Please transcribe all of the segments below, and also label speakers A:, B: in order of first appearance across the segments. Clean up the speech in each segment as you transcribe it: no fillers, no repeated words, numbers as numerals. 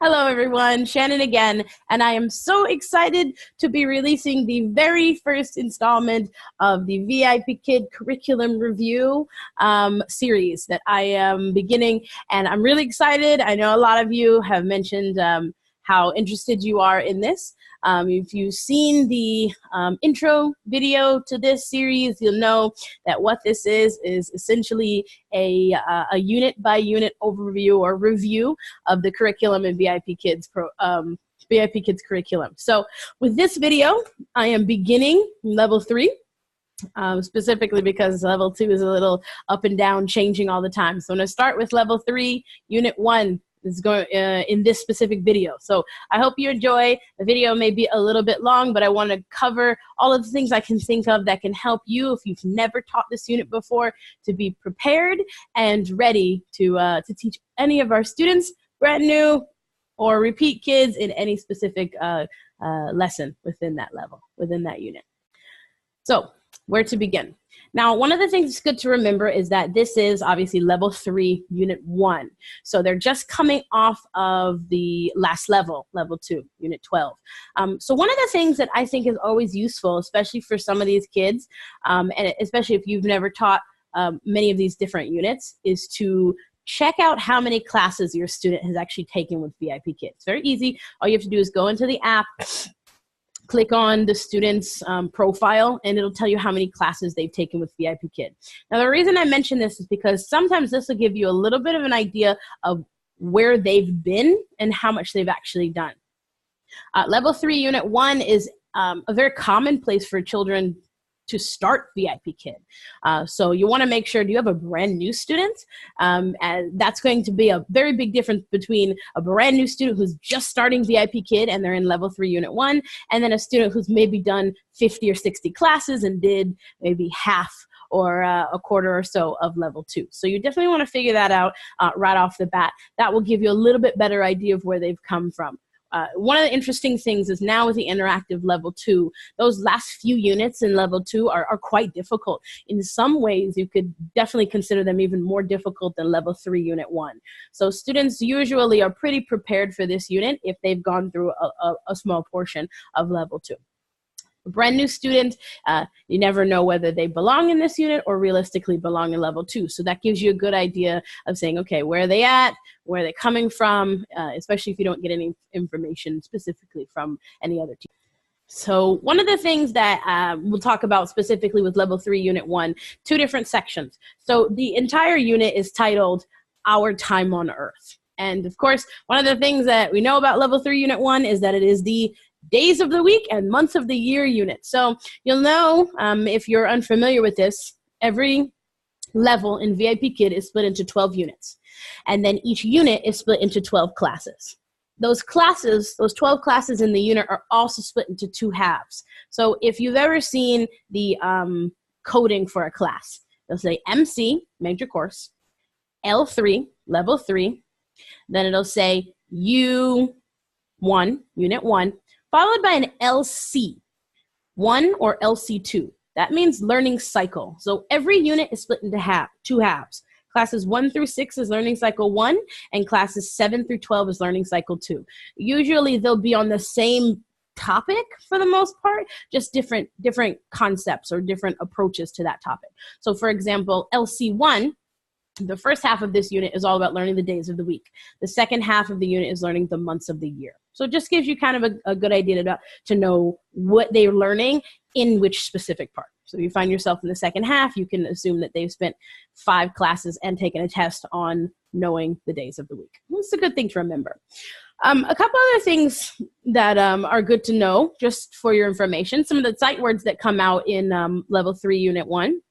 A: Hello everyone, Shannon again, and I am so excited to be releasing the very first installment of the VIPKid Curriculum Review series that I am beginning, and I'm really excited. I know a lot of you have mentioned how interested you are in this. If you've seen the intro video to this series, you'll know that what this is essentially a unit by unit overview or review of the curriculum in VIPKid's curriculum. So with this video, I am beginning level 3. Specifically because level 2 is a little up and down, changing all the time. So I'm going to start with level 3, unit 1. Is going in this specific video. So I hope you enjoy. The video may be a little bit long, but I want to cover all of the things I can think of that can help you if you've never taught this unit before to be prepared and ready to teach any of our students, brand new or repeat kids in any specific lesson within that level, within that unit. So where to begin? Now, one of the things that's good to remember is that this is obviously level 3, unit 1. So they're just coming off of the last level, level 2, unit 12. So one of the things that I think is always useful, especially for some of these kids, and especially if you've never taught many of these different units, is to check out how many classes your student has actually taken with VIPKid. It's very easy. All you have to do is go into the app, click on the student's profile, and it'll tell you how many classes they've taken with VIPKid. Now, the reason I mention this is because sometimes this will give you a little bit of an idea of where they've been and how much they've actually done. Level 3, unit 1 is a very common place for children to start VIPKid. So you want to make sure, do you have a brand new student? And that's going to be a very big difference between a brand new student who's just starting VIPKid and they're in level 3, unit 1, and then a student who's maybe done 50 or 60 classes and did maybe half or a quarter or so of level 2. So you definitely want to figure that out right off the bat. That will give you a little bit better idea of where they've come from. One of the interesting things is now with the interactive level 2, those last few units in level 2 are quite difficult. In some ways, you could definitely consider them even more difficult than level 3, unit 1. So students usually are pretty prepared for this unit if they've gone through a small portion of level 2. A brand new student, you never know whether they belong in this unit or realistically belong in level 2. So that gives you a good idea of saying, okay, where are they at? Where are they coming from? Especially if you don't get any information specifically from any other team. So one of the things that we'll talk about specifically with level 3, unit 1, 2 different sections. So the entire unit is titled Our Time on Earth. And of course, one of the things that we know about level 3, unit 1 is that it is the days of the week and months of the year unit. So you'll know, if you're unfamiliar with this, every level in VIPKid is split into 12 units. And then each unit is split into 12 classes. Those classes, those 12 classes in the unit are also split into 2 halves. So if you've ever seen the coding for a class, they'll say MC, major course, L3, level 3, then it'll say U1, unit 1, followed by an LC1 or LC2. That means learning cycle. So every unit is split into 2 halves. Classes 1 through 6 is learning cycle 1, and classes 7 through 12 is learning cycle 2. Usually they'll be on the same topic for the most part, just different concepts or different approaches to that topic. So for example, LC1, the first half of this unit is all about learning the days of the week. The second half of the unit is learning the months of the year. So it just gives you kind of a good idea to know what they're learning in which specific part. So if you find yourself in the second half, you can assume that they've spent 5 classes and taken a test on knowing the days of the week. It's a good thing to remember. A couple other things that are good to know, just for your information. Some of the sight words that come out in level 3, unit 1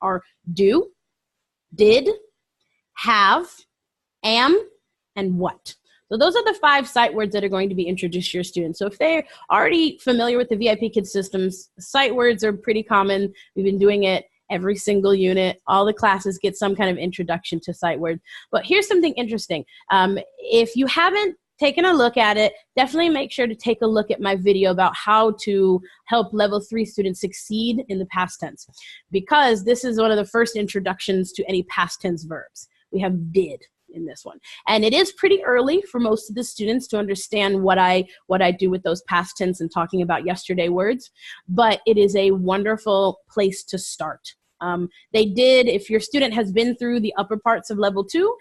A: are do, did, have, am, and what. So those are the 5 sight words that are going to be introduced to your students. So if they're already familiar with the VIPKid systems, sight words are pretty common. We've been doing it every single unit. All the classes get some kind of introduction to sight words. But here's something interesting. If you haven't taken a look at it, definitely make sure to take a look at my video about how to help level 3 students succeed in the past tense, because this is one of the first introductions to any past tense verbs. We have did. in this one. And it is pretty early for most of the students to understand what I do with those past tense and talking about yesterday words, but it is a wonderful place to start. They did, if your student has been through the upper parts of level 2,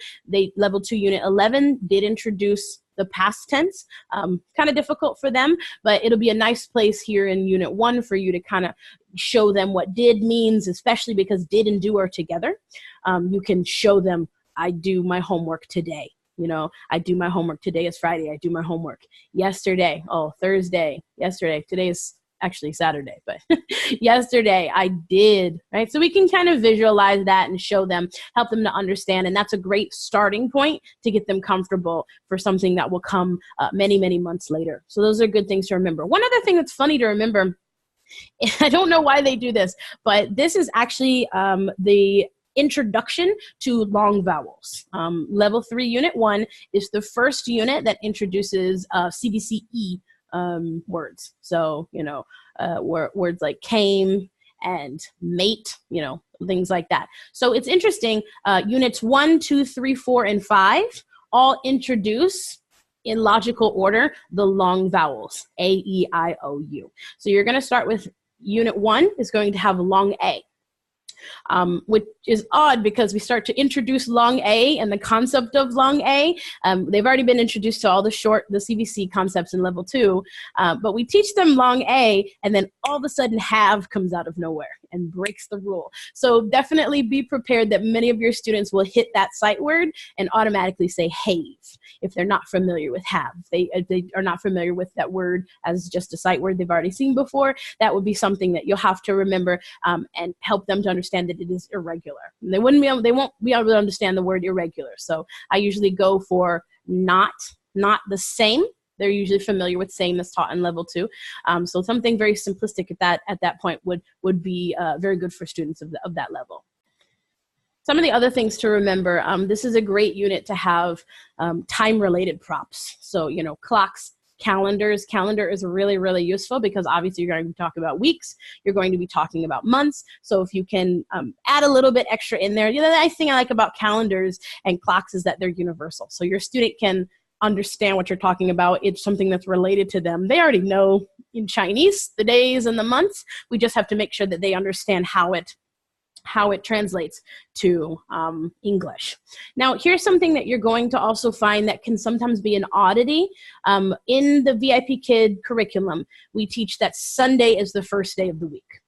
A: level 2 unit 11 did introduce the past tense. Kind of difficult for them, but it'll be a nice place here in unit 1 for you to kind of show them what did means, especially because did and do are together. You can show them, I do my homework today. You know, I do my homework. Today is Friday. I do my homework. Yesterday, Thursday, yesterday. Today is actually Saturday, but yesterday I did, right? So we can kind of visualize that and show them, help them to understand. And that's a great starting point to get them comfortable for something that will come many, many months later. So those are good things to remember. One other thing that's funny to remember, I don't know why they do this, but this is actually the introduction to long vowels. Level 3 unit 1 is the first unit that introduces CVCE words. So, you know, words like came and mate, you know, things like that. So it's interesting. Units 1, 2, 3, 4, and 5 all introduce in logical order the long vowels, A, E, I, O, U. So you're going to start with unit 1 is going to have long A. Which is odd because we start to introduce long A and the concept of long A. They've already been introduced to all the CVC concepts in level 2, but we teach them long A, and then all of a sudden have comes out of nowhere and breaks the rule. So definitely be prepared that many of your students will hit that sight word and automatically say have if they're not familiar with have. If they are not familiar with that word as just a sight word they've already seen before, that would be something that you'll have to remember and help them to understand that it is irregular. And they won't be able to understand the word irregular. So I usually go for not the same. They're usually familiar with same as taught in level 2. So something very simplistic at that point would be very good for students of that level. Some of the other things to remember, this is a great unit to have time-related props. So, you know, clocks, calendars. Calendar is really, really useful because obviously you're going to be talking about weeks. You're going to be talking about months. So if you can add a little bit extra in there, you know, the nice thing I like about calendars and clocks is that they're universal. So your student can understand what you're talking about. It's something that's related to them. They already know in Chinese the days and the months. We just have to make sure that they understand how it translates to English. Now, here's something that you're going to also find that can sometimes be an oddity. In the VIPKid curriculum, we teach that Sunday is the first day of the week.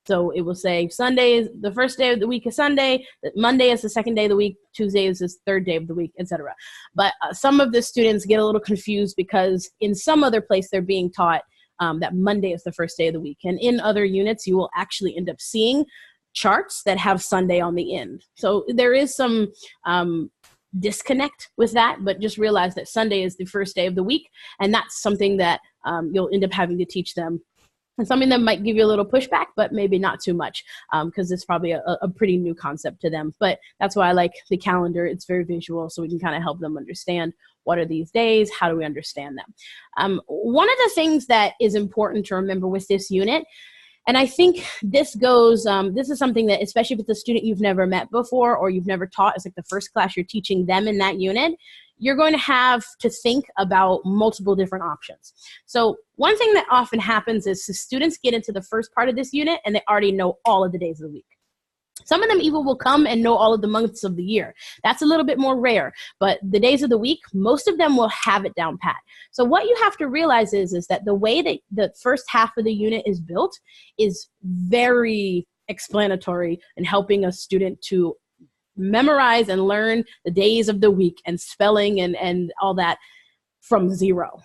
A: So it will say Sunday is the first day of the week is Sunday, Monday is the second day of the week, Tuesday is the third day of the week, etc. But some of the students get a little confused because in some other place they're being taught that Monday is the first day of the week. And in other units, you will actually end up seeing charts that have Sunday on the end. So there is some disconnect with that, but just realize that Sunday is the first day of the week, and that's something that you'll end up having to teach them. And something that might give you a little pushback, but maybe not too much, because it's probably a pretty new concept to them. But that's why I like the calendar. It's very visual, so we can kind of help them understand what are these days, how do we understand them. One of the things that is important to remember with this unit, and I think this goes, this is something that, especially if it's a student you've never met before or you've never taught, it's like the first class you're teaching them in that unit, you're going to have to think about multiple different options. So one thing that often happens is the students get into the first part of this unit and they already know all of the days of the week. Some of them even will come and know all of the months of the year. That's a little bit more rare, but the days of the week, most of them will have it down pat. So what you have to realize is that the way that the first half of the unit is built is very explanatory in helping a student to memorize and learn the days of the week and spelling and all that from zero.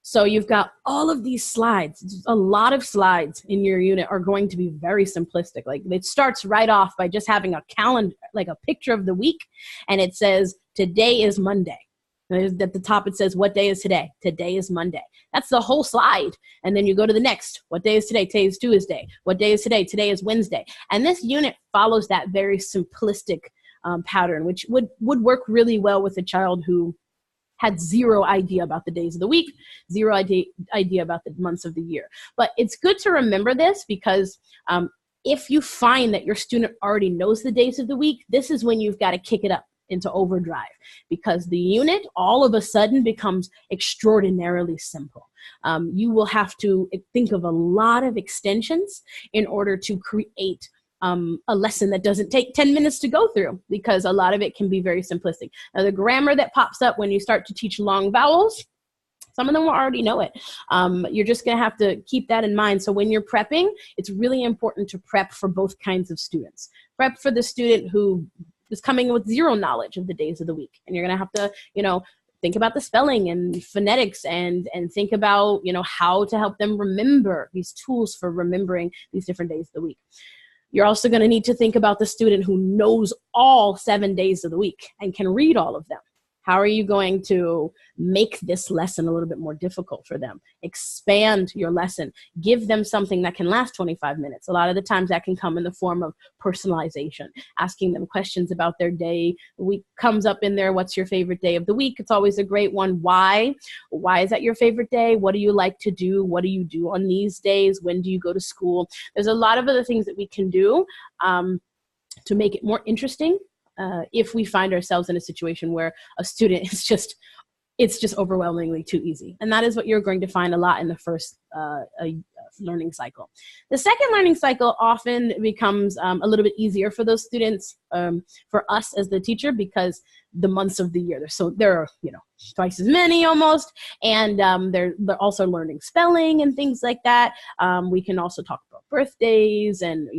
A: So you've got all of these slides. A lot of slides in your unit are going to be very simplistic. Like it starts right off by just having a calendar, like a picture of the week, and it says, today is Monday. And at the top it says, what day is today? Today is Monday. That's the whole slide. And then you go to the next. What day is today? Today is Tuesday. What day is today? Today is Wednesday. And this unit follows that very simplistic pattern, which would work really well with a child who had zero idea about the days of the week, zero idea about the months of the year. But it's good to remember this because if you find that your student already knows the days of the week, this is when you've got to kick it up into overdrive because the unit all of a sudden becomes extraordinarily simple. You will have to think of a lot of extensions in order to create a lesson that doesn't take 10 minutes to go through, because a lot of it can be very simplistic. Now, the grammar that pops up when you start to teach long vowels, some of them will already know it. You're just going to have to keep that in mind. So when you're prepping, it's really important to prep for both kinds of students. Prep for the student who is coming with zero knowledge of the days of the week, and you're going to have to, think about the spelling and phonetics and think about, how to help them remember these tools for remembering these different days of the week. You're also going to need to think about the student who knows all 7 days of the week and can read all of them. How are you going to make this lesson a little bit more difficult for them? Expand your lesson. Give them something that can last 25 minutes. A lot of the times that can come in the form of personalization, asking them questions about their day. The week comes up in there, what's your favorite day of the week? It's always a great one. Why? Why is that your favorite day? What do you like to do? What do you do on these days? When do you go to school? There's a lot of other things that we can do to make it more interesting. If we find ourselves in a situation where a student is it's just overwhelmingly too easy. And that is what you're going to find a lot in the first learning cycle. The second learning cycle often becomes a little bit easier for those students, for us as the teacher, because the months of the year, there are twice as many almost, and they're also learning spelling and things like that. We can also talk about birthdays and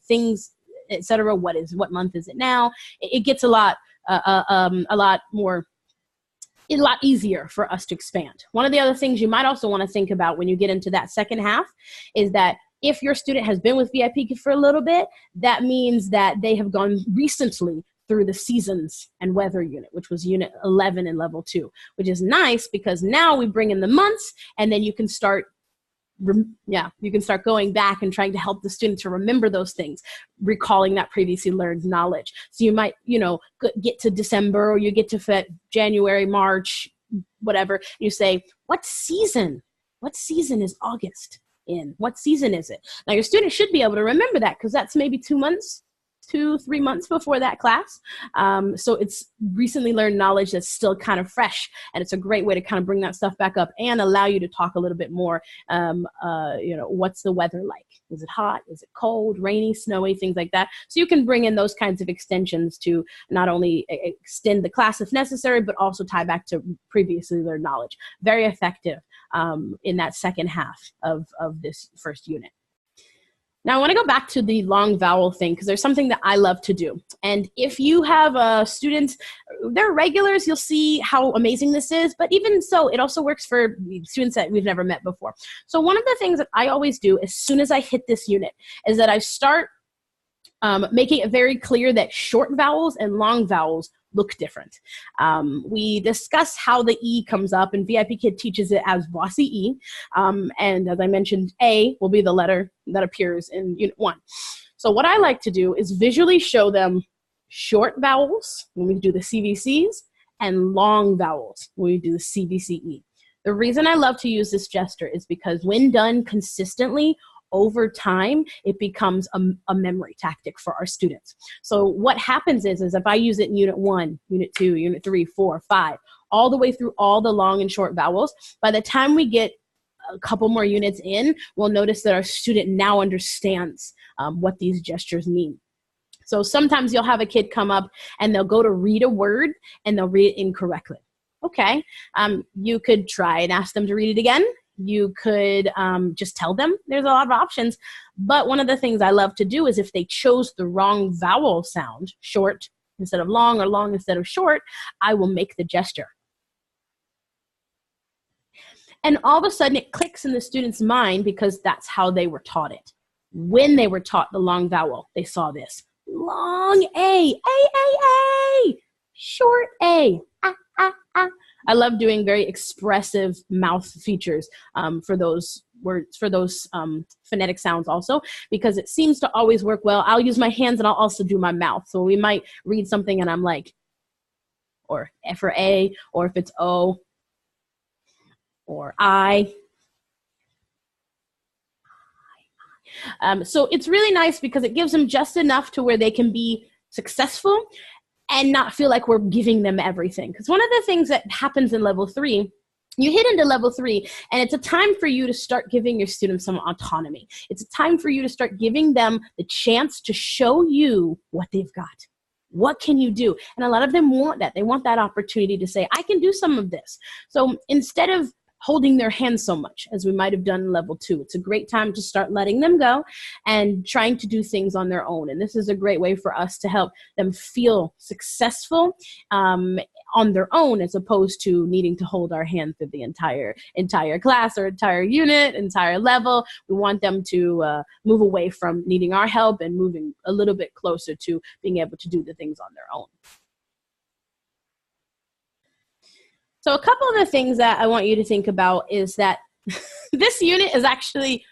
A: things, etc. What month is it now? It gets a lot easier for us to expand. One of the other things you might also want to think about when you get into that second half is that if your student has been with VIPKid for a little bit, that means that they have gone recently through the seasons and weather unit, which was unit 11 in level 2, which is nice because now we bring in the months, and then you can start going back and trying to help the student to remember those things, recalling that previously learned knowledge. So you might, get to December, or you get to January, March, whatever. You say, what season is August in? What season is it? Now your student should be able to remember that because that's maybe 2 months, 2-3 months before that class. So it's recently learned knowledge that's still kind of fresh, and it's a great way to kind of bring that stuff back up and allow you to talk a little bit more. What's the weather like? Is it hot? Is it cold, rainy, snowy, things like that? So you can bring in those kinds of extensions to not only extend the class if necessary, but also tie back to previously learned knowledge. Very effective in that second half of this first unit. Now, I want to go back to the long vowel thing because there's something that I love to do. And if you have students, they're regulars, you'll see how amazing this is. But even so, it also works for students that we've never met before. So one of the things that I always do as soon as I hit this unit is that I start making it very clear that short vowels and long vowels look different. We discuss how the E comes up, and VIPKid teaches it as Voici E. And as I mentioned, A will be the letter that appears in Unit 1. So what I like to do is visually show them short vowels when we do the CVCs and long vowels when we do the CVCE. The reason I love to use this gesture is because when done consistently, over time, it becomes a memory tactic for our students. So what happens is if I use it in Unit 1, Unit 2, Unit 3, 4, 5, all the way through all the long and short vowels, by the time we get a couple more units in, we'll notice that our student now understands what these gestures mean. So sometimes you'll have a kid come up and they'll go to read a word and they'll read it incorrectly. Okay, you could try and ask them to read it again. You could just tell them. There's a lot of options. But one of the things I love to do is if they chose the wrong vowel sound, short instead of long or long instead of short, I will make the gesture. And all of a sudden it clicks in the student's mind because that's how they were taught it. When they were taught the long vowel, they saw this. Long A, A, short A, I love doing very expressive mouth features for those words, for those phonetic sounds also, because it seems to always work well. I'll use my hands and I'll also do my mouth. So we might read something and I'm like, or F for A, or if it's O, or I. So it's really nice because it gives them just enough to where they can be successful and not feel like we're giving them everything. Because one of the things that happens in level 3, you hit into level 3, and it's a time for you to start giving your students some autonomy. It's a time for you to start giving them the chance to show you what they've got. What can you do? And a lot of them want that. They want that opportunity to say, I can do some of this. So instead of holding their hands so much as we might have done in level 2, it's a great time to start letting them go and trying to do things on their own. And this is a great way for us to help them feel successful on their own, as opposed to needing to hold our hand through the entire class or entire unit, entire level. We want them to move away from needing our help and moving a little bit closer to being able to do the things on their own. So a couple of the things that I want you to think about is that this unit is actually,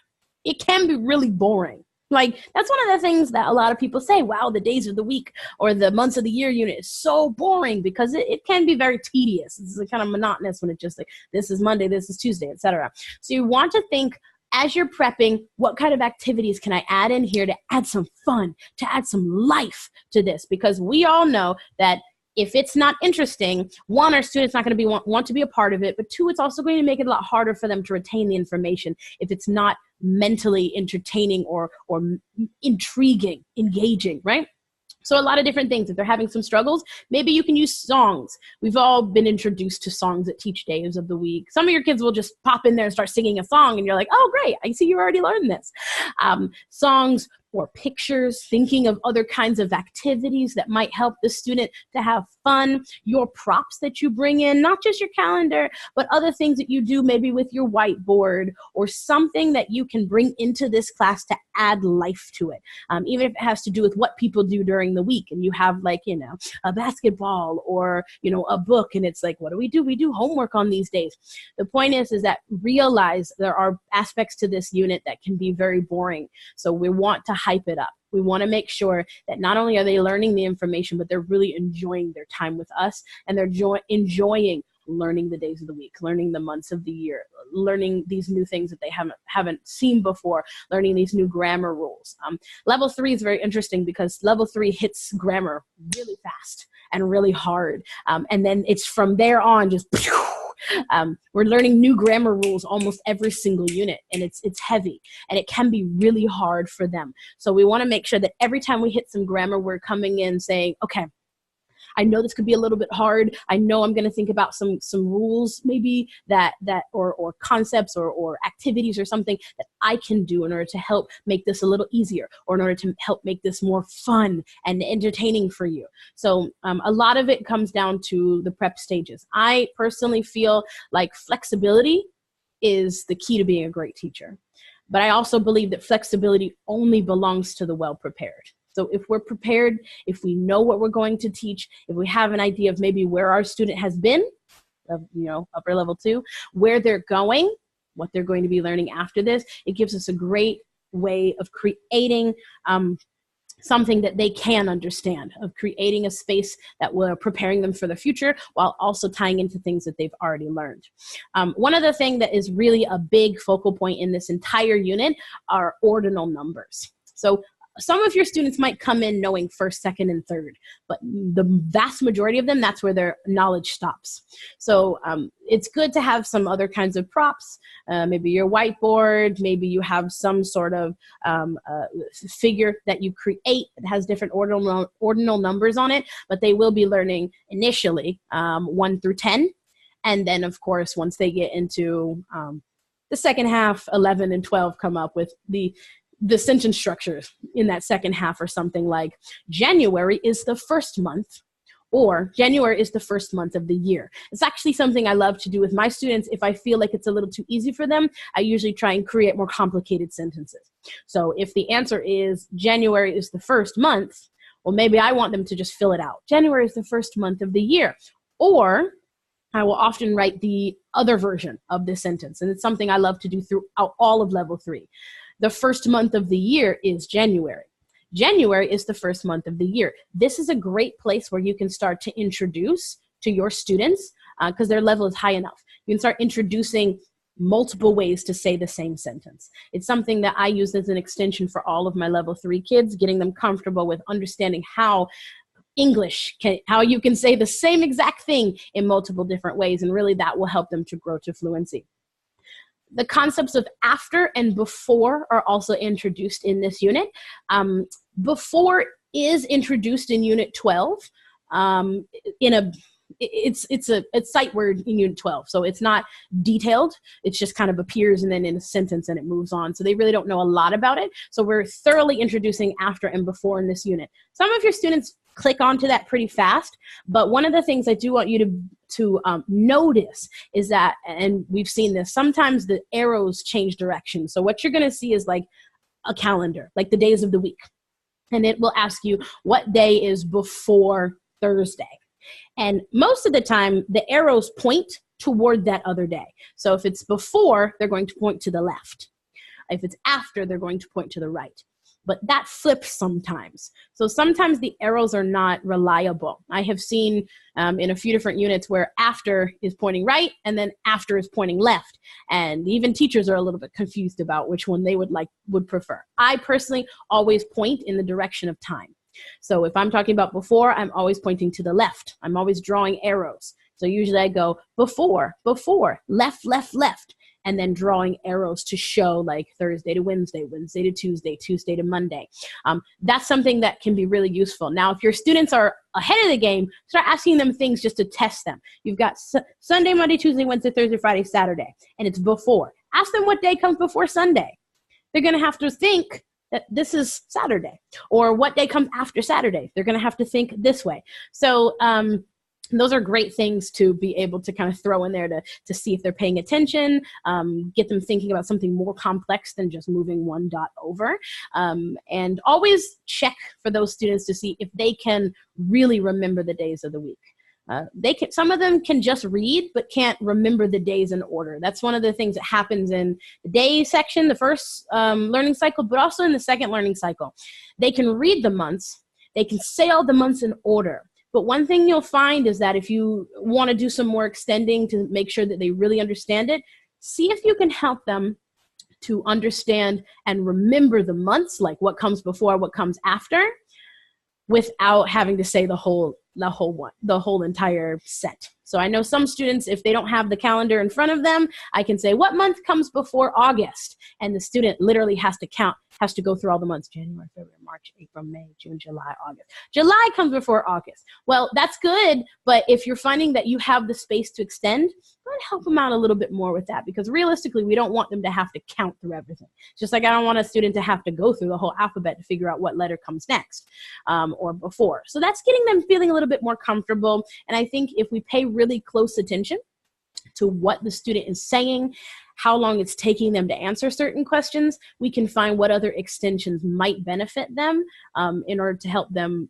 A: it can be really boring. Like, that's one of the things that a lot of people say, wow, the days of the week or the months of the year unit is so boring, because it can be very tedious. It's kind of monotonous when it's just like, this is Monday, this is Tuesday, etc. So you want to think, as you're prepping, what kind of activities can I add in here to add some fun, to add some life to this? Because we all know that if it's not interesting, one, our students not going to be want to be a part of it, but two, it's also going to make it a lot harder for them to retain the information if it's not mentally entertaining or intriguing, engaging, right? So a lot of different things. If they're having some struggles, maybe you can use songs. We've all been introduced to songs at Teach Days of the week. Some of your kids will just pop in there and start singing a song, and you're like, oh, great, I see you already learned this. Songs or pictures, thinking of other kinds of activities that might help the student to have fun, your props that you bring in, not just your calendar, but other things that you do maybe with your whiteboard, or something that you can bring into this class to add life to it. Even if it has to do with what people do during the week, and you have, like, you know, a basketball or, you know, a book, and it's like, what do? We do homework on these days. The point is that realize there are aspects to this unit that can be very boring. So we want to hype it up. We want to make sure that not only are they learning the information, but they're really enjoying their time with us, and they're enjoying learning the days of the week, learning the months of the year, learning these new things that they haven't seen before, learning these new grammar rules. Level 3 is very interesting because level 3 hits grammar really fast and really hard. And then it's from there on just we're learning new grammar rules almost every single unit, and it's heavy, and it can be really hard for them. So we want to make sure that every time we hit some grammar, we're coming in saying, okay, I know this could be a little bit hard. I know I'm going to think about some rules maybe that or concepts or activities or something that I can do in order to help make this a little easier, or in order to help make this more fun and entertaining for you. So a lot of it comes down to the prep stages. I personally feel like flexibility is the key to being a great teacher. But I also believe that flexibility only belongs to the well-prepared. So if we're prepared, if we know what we're going to teach, if we have an idea of maybe where our student has been, you know, upper level 2, where they're going, what they're going to be learning after this, it gives us a great way of creating something that they can understand, of creating a space that we're preparing them for the future while also tying into things that they've already learned. One of the things that is really a big focal point in this entire unit are ordinal numbers. So some of your students might come in knowing first, second, and third, but the vast majority of them, that's where their knowledge stops. So it's good to have some other kinds of props, maybe your whiteboard, maybe you have some sort of figure that you create that has different ordinal numbers on it, but they will be learning initially 1 through 10. And then, of course, once they get into the second half, 11 and 12 come up with the sentence structures in that second half, or something like January is the first month, or January is the first month of the year. It's actually something I love to do with my students. If I feel like it's a little too easy for them, I usually try and create more complicated sentences. So if the answer is January is the first month, well, maybe I want them to just fill it out. January is the first month of the year. Or I will often write the other version of this sentence, and it's something I love to do throughout all of level 3. The first month of the year is January. January is the first month of the year. This is a great place where you can start to introduce to your students, because their level is high enough. You can start introducing multiple ways to say the same sentence. It's something that I use as an extension for all of my level 3 kids, getting them comfortable with understanding how English, how you can say the same exact thing in multiple different ways, and really that will help them to grow to fluency. The concepts of after and before are also introduced in this unit. Before is introduced in Unit 12 it's a sight word in Unit 12, so it's not detailed. It just kind of appears and then in a sentence and it moves on. So they really don't know a lot about it. So we're thoroughly introducing after and before in this unit. Some of your students click onto that pretty fast, but one of the things I do want you to notice is that, and we've seen this, sometimes the arrows change direction. So what you're going to see is like a calendar, like the days of the week, and it will ask you what day is before Thursday. And most of the time, the arrows point toward that other day. So if it's before, they're going to point to the left. If it's after, they're going to point to the right. But that flips sometimes. So sometimes the arrows are not reliable. I have seen in a few different units where after is pointing right and then after is pointing left. And even teachers are a little bit confused about which one they would prefer. I personally always point in the direction of time. So if I'm talking about before, I'm always pointing to the left. I'm always drawing arrows. So usually I go before, left, left, left, and then drawing arrows to show like Thursday to Wednesday, Wednesday to Tuesday, Tuesday to Monday. That's something that can be really useful. Now, if your students are ahead of the game, start asking them things just to test them. You've got Sunday, Monday, Tuesday, Wednesday, Thursday, Friday, Saturday, and it's before. Ask them what day comes before Sunday. They're going to have to think that this is Saturday, or what day comes after Saturday. They're going to have to think this way. So those are great things to be able to kind of throw in there to see if they're paying attention, get them thinking about something more complex than just moving one dot over. And always check for those students to see if they can really remember the days of the week. Some of them can just read, but can't remember the days in order. That's one of the things that happens in the day section, the first learning cycle, but also in the second learning cycle. They can read the months. They can say all the months in order. But one thing you'll find is that if you want to do some more extending to make sure that they really understand it, see if you can help them to understand and remember the months, like what comes before, what comes after, without having to say the whole entire set. So I know some students, if they don't have the calendar in front of them, I can say, what month comes before August? And the student literally has to count, has to go through all the months, January, February, March, April, May, June, July, August. July comes before August. Well, that's good, but if you're finding that you have the space to extend, go ahead and help them out a little bit more with that, because realistically, we don't want them to have to count through everything. Just like I don't want a student to have to go through the whole alphabet to figure out what letter comes next or before. So that's getting them feeling a little bit more comfortable. And I think if we pay really close attention to what the student is saying, how long it's taking them to answer certain questions, we can find what other extensions might benefit them in order to help them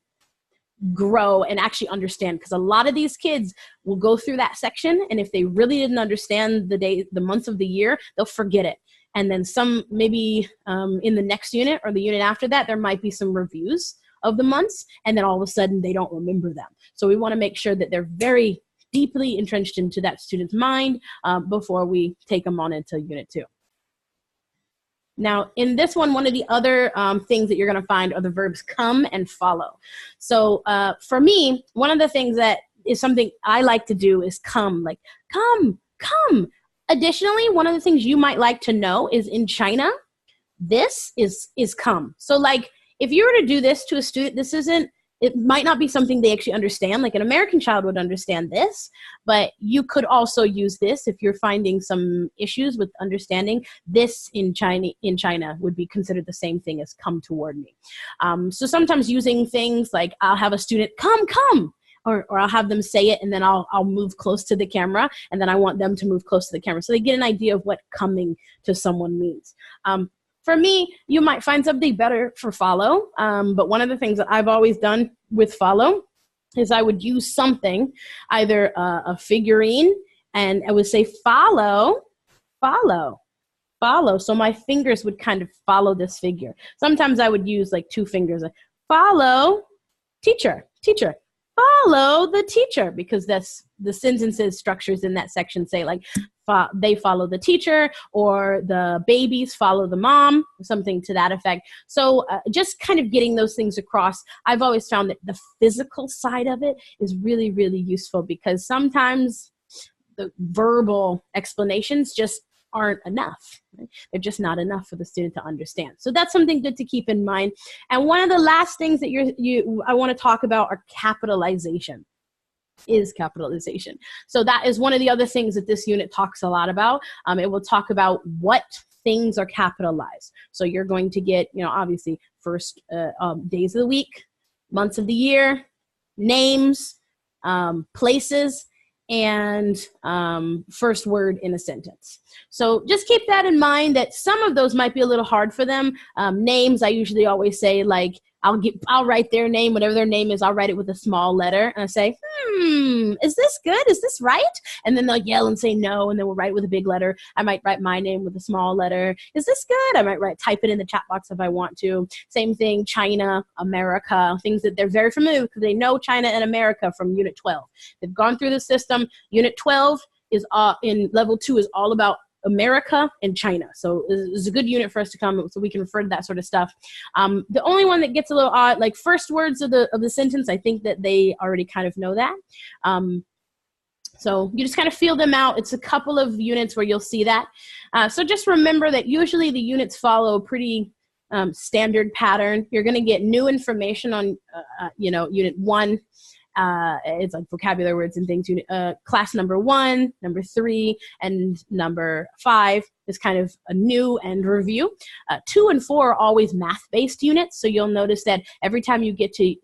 A: grow and actually understand. Because a lot of these kids will go through that section, and if they really didn't understand the months of the year, they'll forget it. And then some, maybe in the next unit or the unit after that, there might be some reviews of the months, and then all of a sudden they don't remember them. So we want to make sure that they're very deeply entrenched into that student's mind before we take them on into Unit 2. Now, in this one of the other things that you're going to find are the verbs come and follow. So for me, one of the things that is something I like to do is come, like come, come. Additionally, one of the things you might like to know is in China, this is come. So like if you were to do this to a student, it might not be something they actually understand. Like an American child would understand this, but you could also use this if you're finding some issues with understanding. This in China would be considered the same thing as come toward me. So sometimes using things like I'll have a student come, or I'll have them say it, and then I'll move close to the camera, and then I want them to move close to the camera so they get an idea of what coming to someone means. For me, you might find something better for follow, but one of the things that I've always done with follow is I would use something, either a figurine, and I would say follow, follow, follow. So my fingers would kind of follow this figure. Sometimes I would use like two fingers, like follow, teacher, teacher, follow the teacher, because that's the sentences structures in that section say like they follow the teacher, or the babies follow the mom, something to that effect. So just kind of getting those things across. I've always found that the physical side of it is really, really useful, because sometimes the verbal explanations just aren't enough. Right? They're just not enough for the student to understand. So that's something good to keep in mind. And one of the last things that I want to talk about are capitalization. So that is one of the other things that this unit talks a lot about. It will talk about what things are capitalized. So you're going to get, obviously first days of the week, months of the year, names, places, and first word in a sentence. So just keep that in mind, that some of those might be a little hard for them. Names, I usually always say, like, I'll write their name, whatever their name is, I'll write it with a small letter, and I say, is this good? Is this right? And then they'll yell and say no, and then we'll write with a big letter. I might write my name with a small letter. Is this good? I might type it in the chat box if I want to. Same thing, China, America, things that they're very familiar with, because they know China and America from Unit 12. They've gone through the system. Unit 12 is in level 2 is all about America and China. So it's a good unit for us to come, so we can refer to that sort of stuff. The only one that gets a little odd, like first words of the sentence, I think that they already kind of know that. So you just kind of feel them out. It's a couple of units where you'll see that. So just remember that usually the units follow a pretty standard pattern. You're going to get new information on, Unit 1. It's like vocabulary words and things. Class number 1, number 3, and number 5 is kind of a new and review. 2 and 4 are always math-based units. So you'll notice that every time you get to,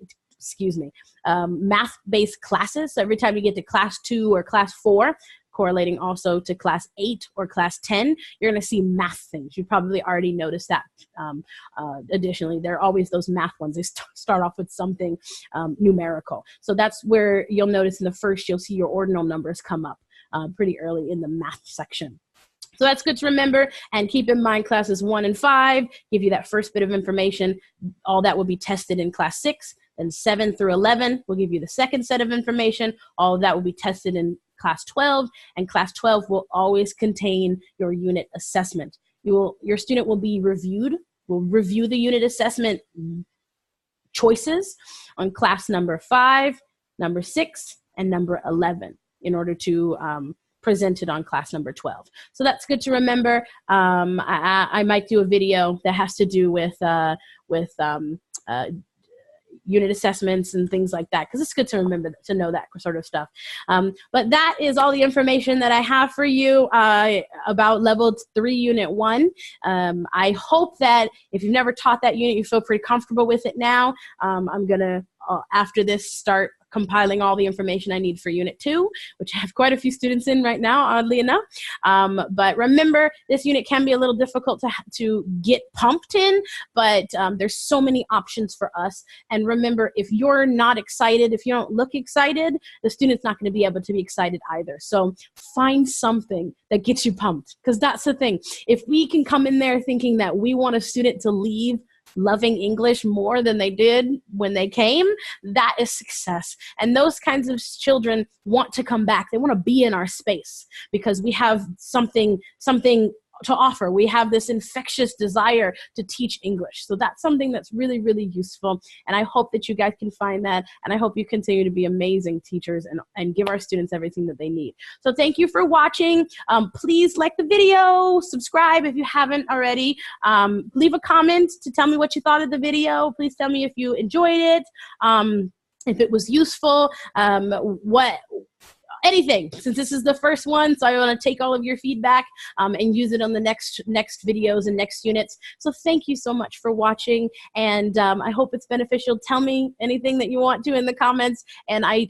A: math-based classes, so every time you get to class 2 or class 4, correlating also to class 8 or class 10, you're going to see math things. You probably already noticed that. Additionally, there are always those math ones. They start off with something numerical. So that's where you'll notice in the first, you'll see your ordinal numbers come up pretty early in the math section. So that's good to remember, and keep in mind classes 1 and 5 give you that first bit of information. All that will be tested in class 6. Then 7 through 11 will give you the second set of information. All of that will be tested in class 12, and class 12 will always contain your unit assessment. Your student will review the unit assessment choices on class number 5, number 6, and number 11 in order to present it on class number 12. So that's good to remember. I might do a video that has to do with unit assessments and things like that, because it's good to remember to know that sort of stuff. But that is all the information that I have for you about level 3 unit 1. I hope that if you've never taught that unit, you feel pretty comfortable with it now. I'm gonna after this start compiling all the information I need for Unit 2, which I have quite a few students in right now, oddly enough. But remember, this unit can be a little difficult to get pumped in, but there's so many options for us. And remember, if you're not excited, if you don't look excited, the student's not going to be able to be excited either. So find something that gets you pumped, because that's the thing. If we can come in there thinking that we want a student to leave loving English more than they did when they came, that is success. And those kinds of children want to come back. They want to be in our space because we have something to offer. We have this infectious desire to teach English. So that's something that's really, really useful. And I hope that you guys can find that. And I hope you continue to be amazing teachers and give our students everything that they need. So thank you for watching. Please like the video, subscribe if you haven't already. Leave a comment to tell me what you thought of the video. Please tell me if you enjoyed it, if it was useful, anything, since this is the first one. So I want to take all of your feedback and use it on the next videos and next units. So thank you so much for watching, and I hope it's beneficial. Tell me anything that you want to in the comments, and I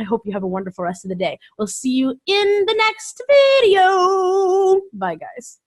A: hope you have a wonderful rest of the day. We'll see you in the next video. Bye, guys.